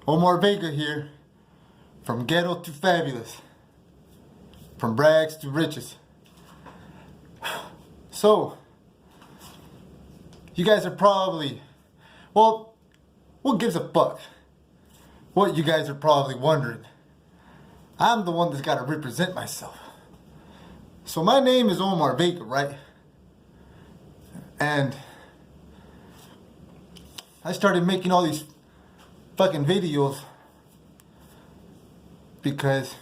OmarVega here, from ghetto to fabulous, from rags to riches. So, you guys are probably, well, who gives a fuck? What you guys are probably wondering. I'm the one that's got to represent myself. So my name is OmarVega, right? And I started making all these fucking videos because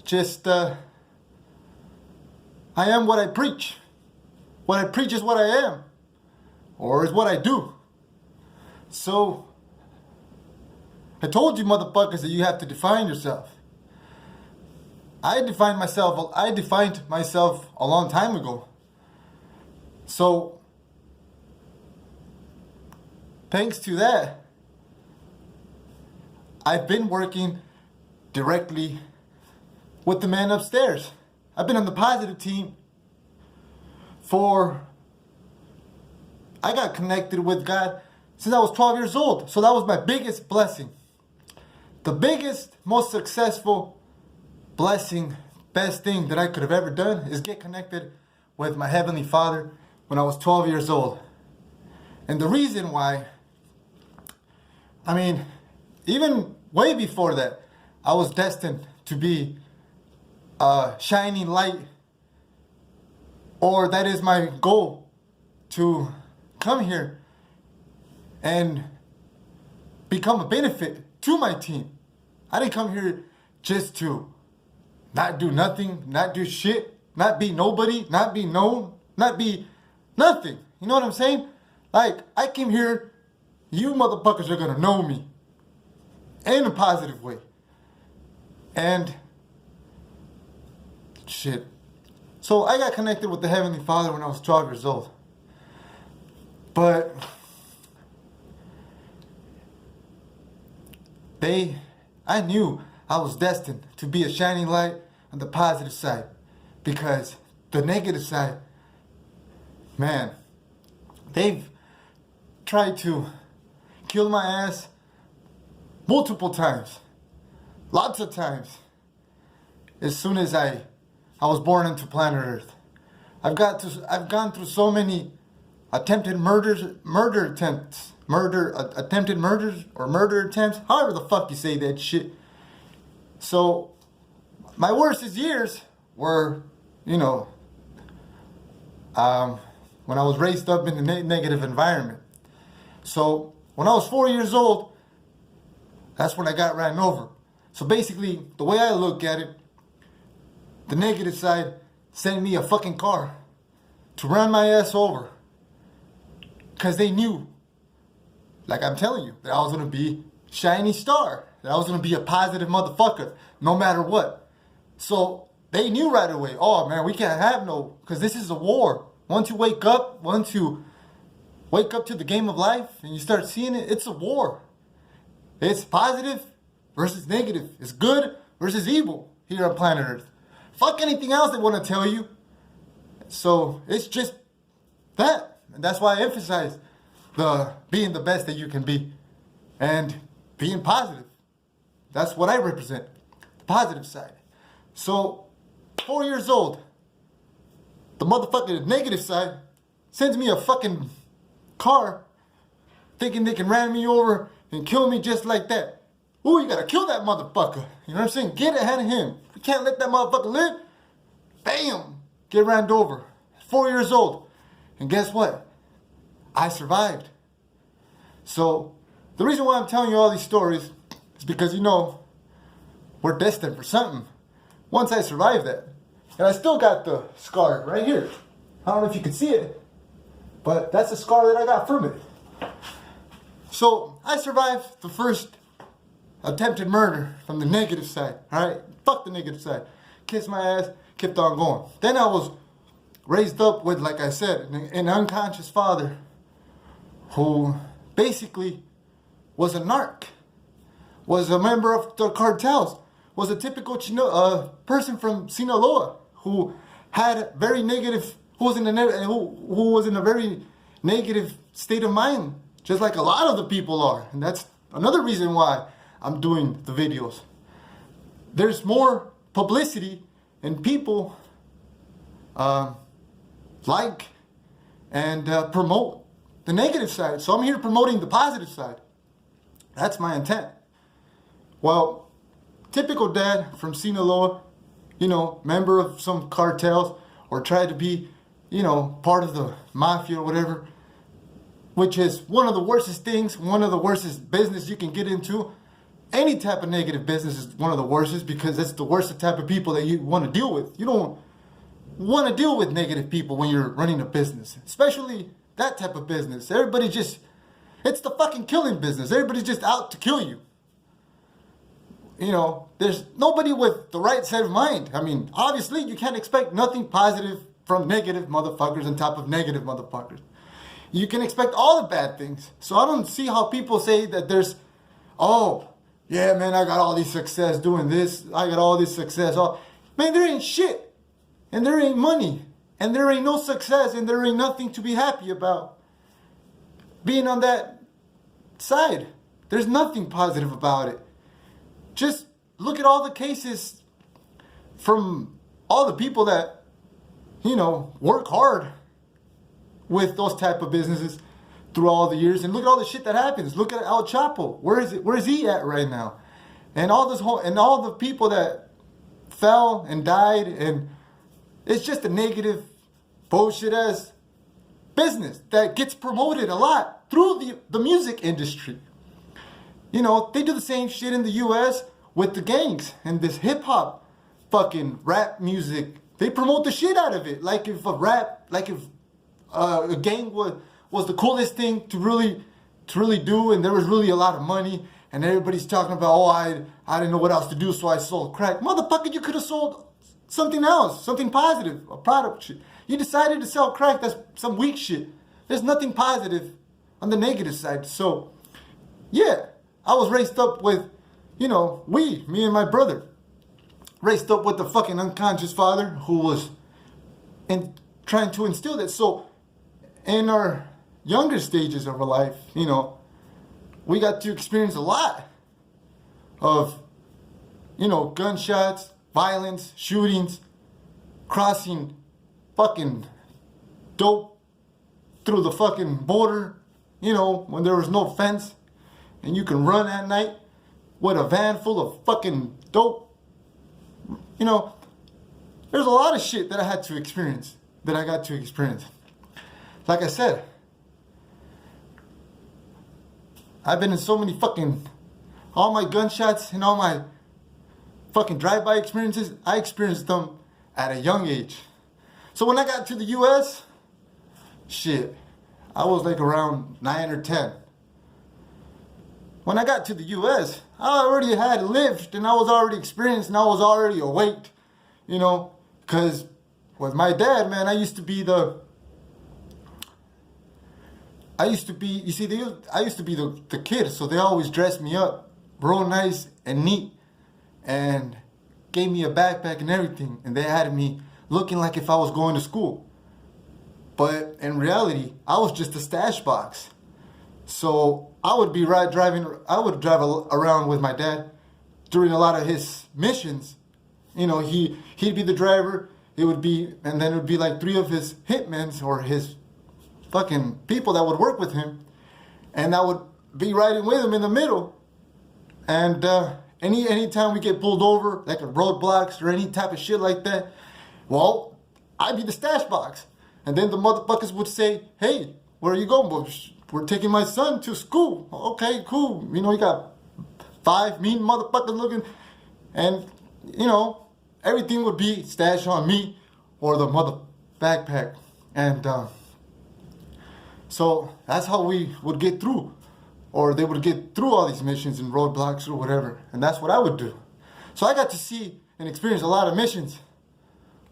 just I am what I preach. What I preach is what I am, or is what I do. So I told you motherfuckers that you have to define yourself. I defined myself a long time ago. So thanks to that, I've been working directly with the man upstairs. I've been on the positive team I got connected with God since I was 12 years old. So that was my biggest blessing. The biggest, most successful blessing, best thing that I could have ever done is get connected with my Heavenly Father when I was 12 years old. And the reason why, even way before that, I was destined to be a shining light, or that is my goal, to come here and become a benefit to my team. I didn't come here just to not do nothing, not do shit, not be nobody, not be known, not be nothing. You know what I'm saying? Like, I came here, you motherfuckers are gonna know me in a positive way. And shit. So I got connected with the Heavenly Father when I was 12 years old. But I knew I was destined to be a shining light on the positive side, because the negative side, man, they've tried to kill my ass multiple times, lots of times. As soon as I was born into planet Earth, I've gone through so many attempted attempts, however the fuck you say that shit. So my worstest years were, when I was raised up in a negative environment. So when I was 4 years old, that's when I got ran over. So basically, the way I look at it, the negative side sent me a fucking car to run my ass over. Because they knew, like I'm telling you, that I was going to be shiny star. That I was going to be a positive motherfucker, no matter what. So they knew right away, oh man, we can't have no, because this is a war. Once you wake up to the game of life and you start seeing it, it's a war. It's positive versus negative. It's good versus evil here on planet Earth. Fuck anything else they want to tell you. So it's just that. And that's why I emphasize being the best that you can be and being positive. That's what I represent, the positive side. So 4 years old, the motherfucking negative side sends me a fucking car thinking they can ram me over and kill me just like that. Ooh, you gotta kill that motherfucker. You know what I'm saying? Get ahead of him. You can't let that motherfucker live. Bam! Get rammed over. 4 years old. And guess what? I survived. So the reason why I'm telling you all these stories is because, we're destined for something. Once I survived that, and I still got the scar right here. I don't know if you can see it, but that's the scar that I got from it. So I survived the first attempted murder from the negative side. Alright? Fuck the negative side. Kissed my ass, kept on going. Then I was raised up with, like I said, an unconscious father who basically was a narc, was a member of the cartels, was a typical person from Sinaloa who had very negative, who was in a very negative state of mind, just like a lot of the people are. And that's another reason why I'm doing the videos. There's more publicity and people like and promote the negative side. So I'm here promoting the positive side. That's my intent. Well, typical dad from Sinaloa, member of some cartels, or tried to be, part of the mafia or whatever, which is one of the worstest things, one of the worstest business you can get into. Any type of negative business is one of the worstest, because it's the worst type of people that you want to deal with. You don't want to deal with negative people when you're running a business, especially that type of business. Everybody just, it's the fucking killing business. Everybody's just out to kill you. There's nobody with the right state of mind. I mean, obviously you can't expect nothing positive from negative motherfuckers on top of negative motherfuckers. You can expect all the bad things. So I don't see how people say that there's, oh, yeah, man, I got all this success doing this. I got all this success. Oh, man, there ain't shit. And there ain't money. And there ain't no success. And there ain't nothing to be happy about being on that side. There's nothing positive about it. Just look at all the cases from all the people that, work hard with those type of businesses through all the years, and look at all the shit that happens. Look at El Chapo. Where is he at right now? And all the people that fell and died, and it's just a negative bullshit ass business that gets promoted a lot through the music industry. They do the same shit in the US with the gangs and this hip hop fucking rap music. They promote the shit out of it. Like if a gang was the coolest thing to really do, and there was really a lot of money, and everybody's talking about, oh, I didn't know what else to do, so I sold crack. Motherfucker, you could have sold something else, something positive, a product shit. You decided to sell crack, that's some weak shit. There's nothing positive on the negative side. So, yeah, I was raised up with, me and my brother, raised up with the fucking unconscious father who was trying to instill that. So, in our younger stages of our life, we got to experience a lot of, gunshots, violence, shootings, crossing fucking dope through the fucking border, when there was no fence and you can run at night with a van full of fucking dope. There's a lot of shit that I got to experience. Like I said, I've been in so many all my gunshots and all my fucking drive-by experiences, I experienced them at a young age. So when I got to the US, shit, I was like around 9 or 10. When I got to the US, I already had lived, and I was already experienced, and I was already awake, because with my dad, man, I used to be the kid, so they always dressed me up real nice and neat and gave me a backpack and everything, and they had me looking like if I was going to school. But in reality, I was just a stash box. So I would drive around with my dad during a lot of his missions. He'd be the driver, and then it would be like 3 of his hitmen or his fucking people that would work with him, and I would be riding with him in the middle. And anytime we get pulled over, like at roadblocks or any type of shit like that, well, I'd be the stash box. And then the motherfuckers would say, hey, where are you going? Well, we're taking my son to school. Okay, cool. You got 5 mean motherfuckers looking, and everything would be stashed on me or the mother backpack. And so that's how we would get through, or they would get through all these missions and roadblocks or whatever. And that's what I would do. So I got to see and experience a lot of missions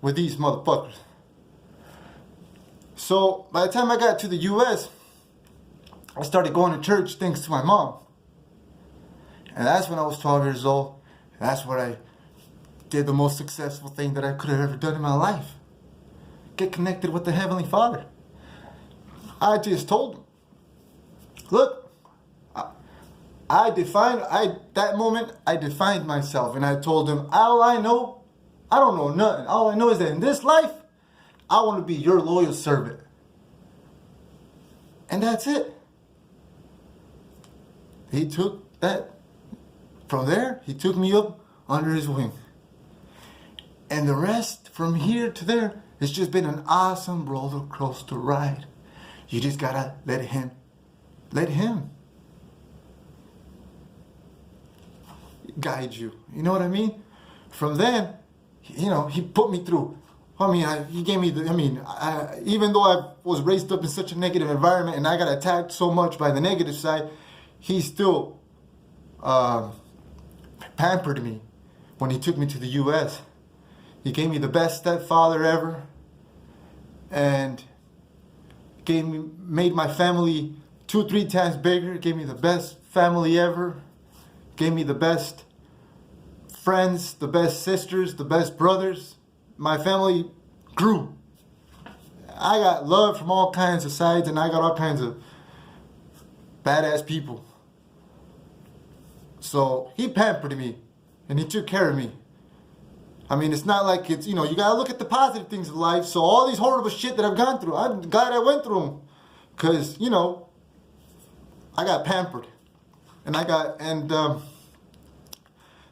with these motherfuckers. So by the time I got to the US, I started going to church thanks to my mom. And that's when I was 12 years old. That's when I did the most successful thing that I could have ever done in my life. Get connected with the Heavenly Father. I just told him, look, that moment, I defined myself, and I told him, all I know, I don't know nothing. All I know is that in this life, I want to be your loyal servant. And that's it. He took that, from there, he took me up under his wing. And the rest, from here to there, it's just been an awesome roller coaster ride. You just gotta let him guide you. You know what I mean? From then, he put me through. He gave me even though I was raised up in such a negative environment and I got attacked so much by the negative side, he still pampered me when he took me to the U.S. He gave me the best stepfather ever, and made my family 2-3 times bigger. Gave me the best family ever. Gave me the best friends, the best sisters, the best brothers. My family grew. I got love from all kinds of sides, and I got all kinds of badass people. So he pampered me, and he took care of me. It's not like it's, you gotta look at the positive things of life. So all these horrible shit that I've gone through, I'm glad I went through them. Because, I got pampered.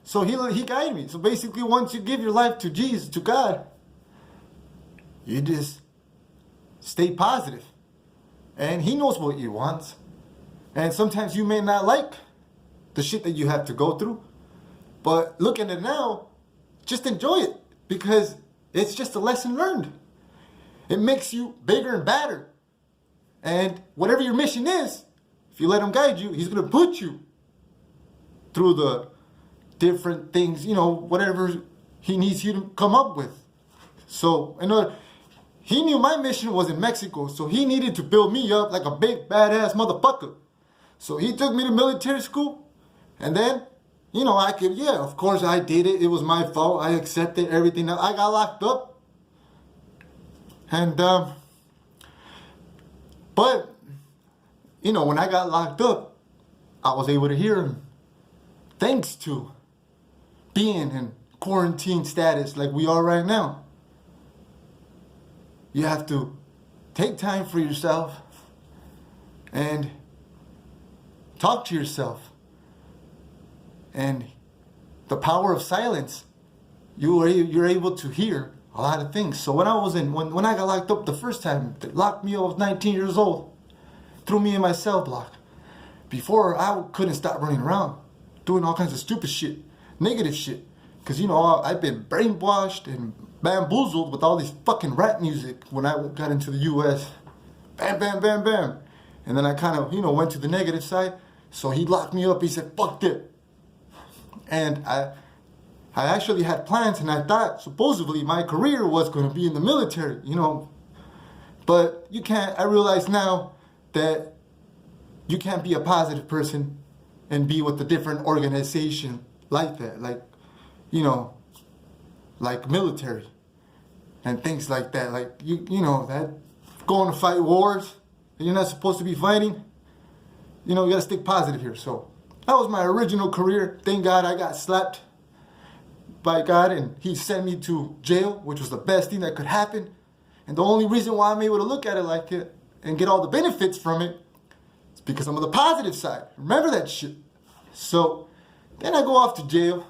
So he guided me. So basically, once you give your life to Jesus, to God, you just stay positive. And he knows what you want. And sometimes you may not like the shit that you have to go through. But look at it now, just enjoy it. Because it's just a lesson learned. It makes you bigger and badder. And whatever your mission is, if you let him guide you, he's going to put you through the different things, whatever he needs you to come up with. So, he knew my mission was in Mexico, so he needed to build me up like a big badass motherfucker. So he took me to military school, and then, of course I did it. It was my fault. I accepted everything. I got locked up. And, but, when I got locked up, I was able to hear him. Thanks to being in quarantine status like we are right now. You have to take time for yourself and talk to yourself. And the power of silence, you're able to hear a lot of things. So when I got locked up the first time, they locked me up. I was 19 years old, threw me in my cell block. Before, I couldn't stop running around, doing all kinds of stupid shit, negative shit. Because, I've been brainwashed and bamboozled with all this fucking rap music when I got into the U.S. Bam, bam, bam, bam. And then I kind of, went to the negative side. So he locked me up. He said, fuck that. And I actually had plans, and I thought supposedly my career was going to be in the military, But you can't, I realize now that you can't be a positive person and be with a different organization like that, like military and things like that. Like, that going to fight wars that you're not supposed to be fighting, you got to stick positive here. So that was my original career. Thank God I got slapped by God, and he sent me to jail, which was the best thing that could happen. And the only reason why I'm able to look at it like it and get all the benefits from it is because I'm on the positive side. Remember that shit. So then I go off to jail,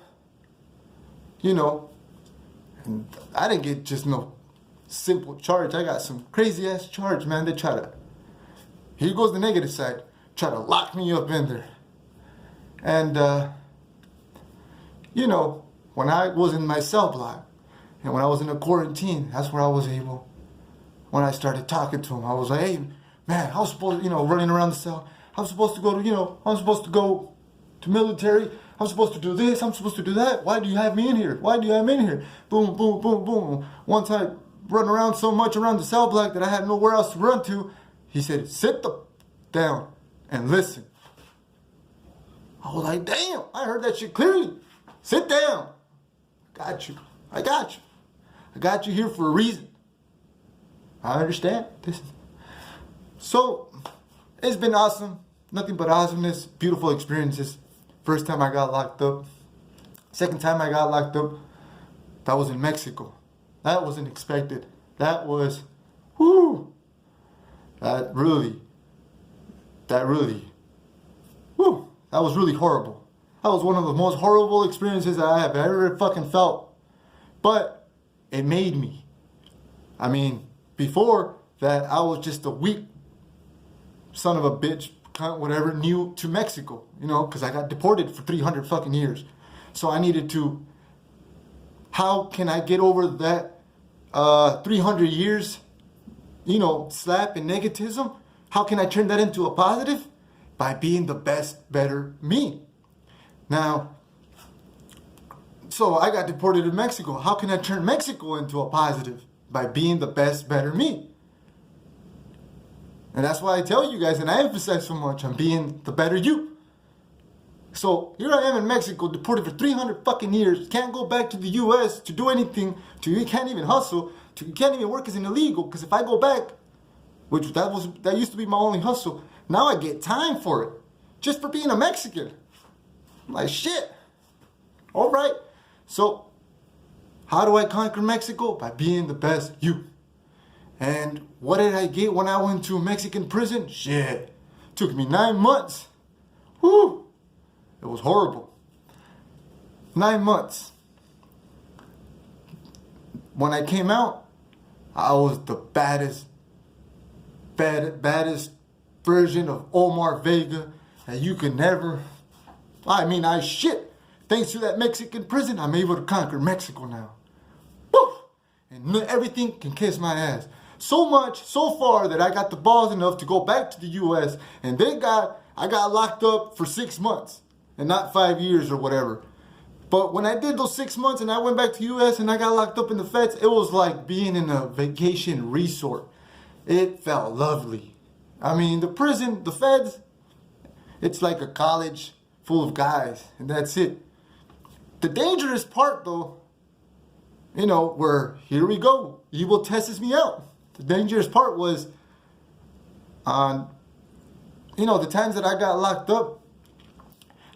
and I didn't get just no simple charge. I got some crazy ass charge, man. They here goes the negative side, try to lock me up in there. And, when I was in my cell block and when I was in a quarantine, that's where I was able, when I started talking to him, I was like, hey, man, I was supposed to, running around the cell. I'm supposed to go to, I'm supposed to go to military. I'm supposed to do this. I'm supposed to do that. Why do you have me in here? Why do you have me in here? Boom, boom, boom, boom. Once I run around so much around the cell block that I had nowhere else to run to, he said, sit down and listen. I was like, damn, I heard that shit clearly. Sit down. Got you. I got you. I got you here for a reason. I understand. So, it's been awesome. nothing but awesomeness, beautiful experiences. First time I got locked up. Second time I got locked up, that was in Mexico. That wasn't expected. That was, whoo, that really, whoo, that was really horrible. That was one of the most horrible experiences that I have ever fucking felt. But it made me. I mean, before that, I was just a weak son of a bitch, cunt, whatever, new to Mexico, you know, because I got deported for 300 fucking years. So I needed to, how can I get over that 300 years, you know, slap and negativism? How can I turn that into a positive? By being the best, better me. Now, so I got deported to Mexico. How can I turn Mexico into a positive? By being the best, better me. And that's why I tell you guys, and I emphasize so much on being the better you. So here I am in Mexico, deported for 300 fucking years. Can't go back to the U.S. to do anything. You can't even hustle. You can't even work as an illegal. Because if I go back, which that used to be my only hustle, now I get time for it, just for being a Mexican. I'm like, shit. All right. So how do I conquer Mexico? By being the best you. And what did I get when I went to a Mexican prison? Shit. Took me 9 months. Whew. It was horrible. 9 months. When I came out, I was the baddest version of OmarVega that you could never. I mean, thanks to that Mexican prison, I'm able to conquer Mexico now. Woo! And everything can kiss my ass. So much, so far, that I got the balls enough to go back to the U.S. And I got locked up for 6 months. And not 5 years or whatever. But when I did those 6 months and I went back to the U.S. and I got locked up in the feds, it was like being in a vacation resort. It felt lovely. I mean, the prison, the feds, it's like a college full of guys, and that's it. The dangerous part, though, you know, where, here we go, evil tests me out. The dangerous part was on, you know, the times that I got locked up,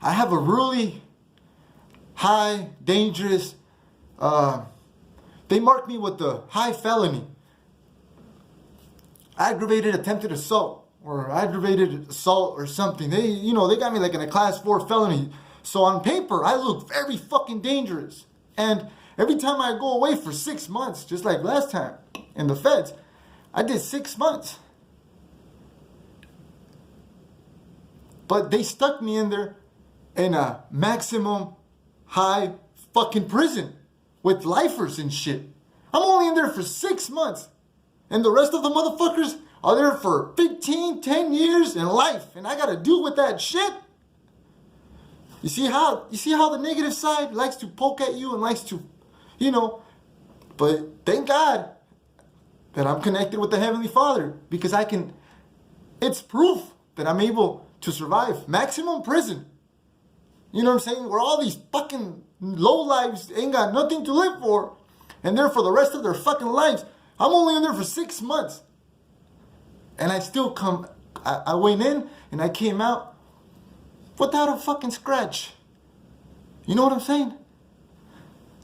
I have a really high, dangerous, they marked me with the high felony. Aggravated attempted assault or aggravated assault or something. They got me like in a class 4 felony. So on paper, I look very fucking dangerous. And every time I go away for 6 months, just like last time in the feds, I did 6 months. But they stuck me in there in a maximum high fucking prison with lifers and shit. I'm only in there for 6 months. And the rest of the motherfuckers are there for 15, 10 years in life. And I gotta deal with that shit. You see how the negative side likes to poke at you and likes to, you know. But thank God that I'm connected with the Heavenly Father. Because it's proof that I'm able to survive maximum prison. You know what I'm saying? Where all these fucking lowlives ain't got nothing to live for. And they're for the rest of their fucking lives. I'm only in there for 6 months. And I still I went in and I came out without a fucking scratch. You know what I'm saying?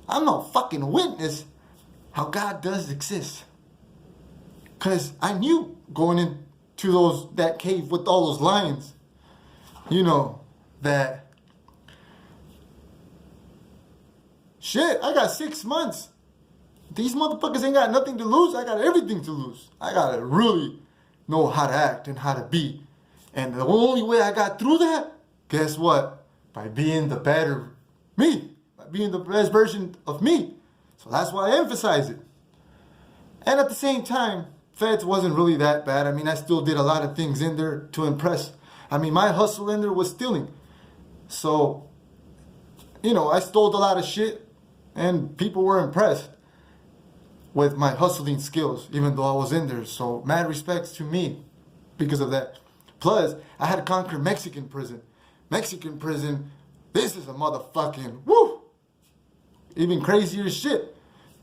I'm no fucking witness how God does exist. Because I knew going into that cave with all those lions, you know, that shit, I got 6 months. These motherfuckers ain't got nothing to lose. I got everything to lose. I gotta really know how to act and how to be. And the only way I got through that, guess what? By being the better me. By being the best version of me. So that's why I emphasize it. And at the same time, feds wasn't really that bad. I mean, I still did a lot of things in there to impress. I mean, my hustle in there was stealing. So, you know, I stole a lot of shit and people were impressed with my hustling skills, even though I was in there. So, mad respects to me because of that. Plus, I had to conquer Mexican prison. Mexican prison, this is a motherfucking, woo! Even crazier shit.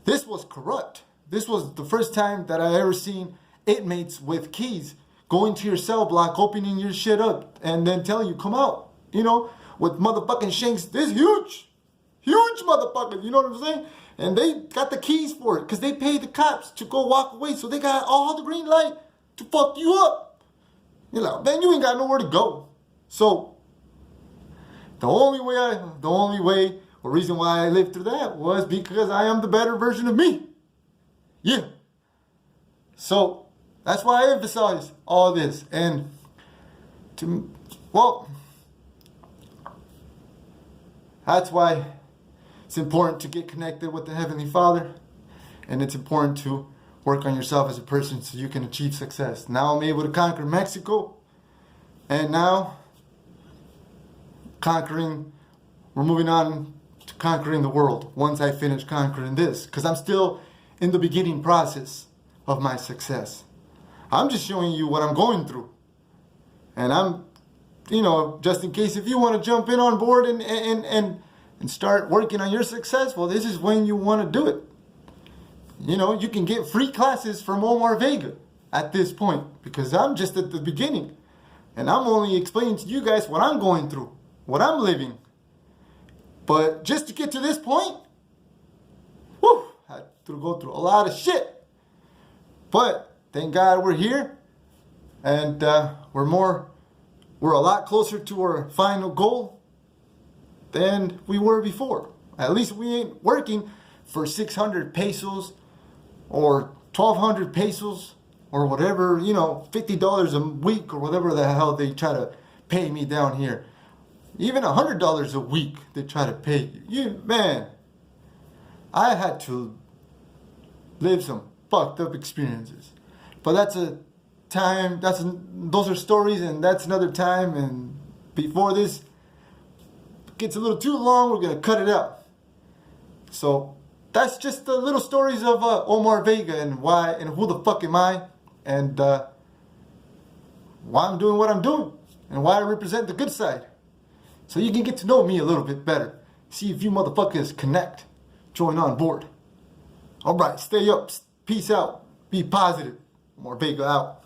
This was corrupt. This was the first time that I ever seen inmates with keys going to your cell block, opening your shit up, and then telling you, come out, with motherfucking shanks this huge motherfuckers, you know what I'm saying? And they got the keys for it, because they paid the cops to go walk away, so they got all the green light to fuck you up. Man, you ain't got nowhere to go. So, the only way, or reason why I lived through that was because I am the better version of me. Yeah. So, that's why I emphasize all this. And, that's why it's important to get connected with the Heavenly Father. And it's important to work on yourself as a person so you can achieve success. Now I'm able to conquer Mexico. And now, we're moving on to conquering the world once I finish conquering this. Because I'm still in the beginning process of my success. I'm just showing you what I'm going through. And I'm, just in case if you want to jump in on board and start working on your success, well, this is when you want to do it. You can get free classes from OmarVega at this point, because I'm just at the beginning. And I'm only explaining to you guys what I'm going through, what I'm living. But just to get to this point, I had to go through a lot of shit. But thank God we're here, and we're a lot closer to our final goal than we were before. At least we ain't working for 600 pesos or 1,200 pesos or whatever, $50 a week or whatever the hell they try to pay me down here. Even $100 a week they try to pay you. Man, I had to live some fucked up experiences. But those are stories, and that's another time. And before this gets a little too long, we're gonna cut it out. So that's just the little stories of OmarVega and why and who the fuck am I, and why I'm doing what I'm doing, and why I represent the good side. So you can get to know me a little bit better. See if you motherfuckers connect. Join on board. Alright, stay up. Peace out. Be positive. OmarVega out.